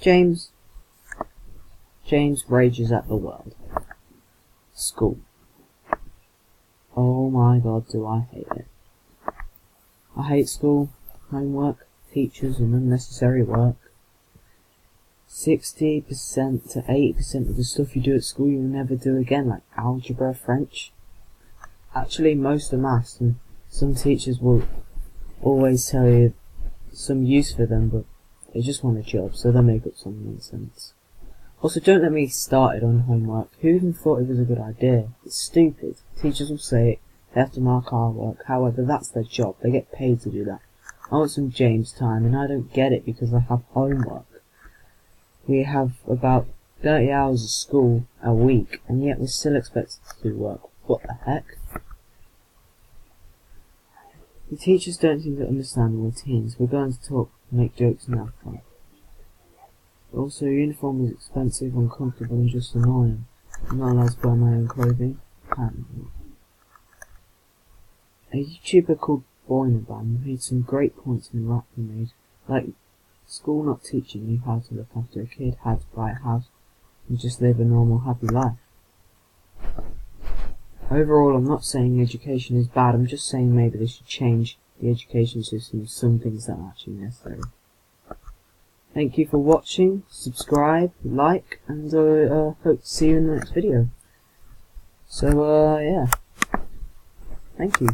James rages at the world. School. Oh my god, do I hate it. I hate school, homework, teachers and unnecessary work. 60% to 80% of the stuff you do at school you'll never do again, like algebra, French. Actually, most are maths, and some teachers will always tell you some use for them, but they just want a job, so they'll make up some nonsense. Also, don't let me started on homework. Who even thought it was a good idea? It's stupid. Teachers will say they have to mark our work, however, that's their job. They get paid to do that. I want some James time, and I don't get it because I have homework. We have about 30 hours of school a week, and yet we're still expected to do work. What the heck? The teachers don't seem to understand the routines. We're going to talk, make jokes and have fun. Also, uniform is expensive, uncomfortable and just annoying. I'm not allowed to buy my own clothing. Apparently. A YouTuber called Boynerband made some great points in the rap he made, like school not teaching you how to look after a kid, how to buy a house, and just live a normal, happy life. Overall, I'm not saying education is bad, I'm just saying maybe they should change the education system to some things that are actually necessary. Thank you for watching, subscribe, like, and hope to see you in the next video. So, yeah. Thank you.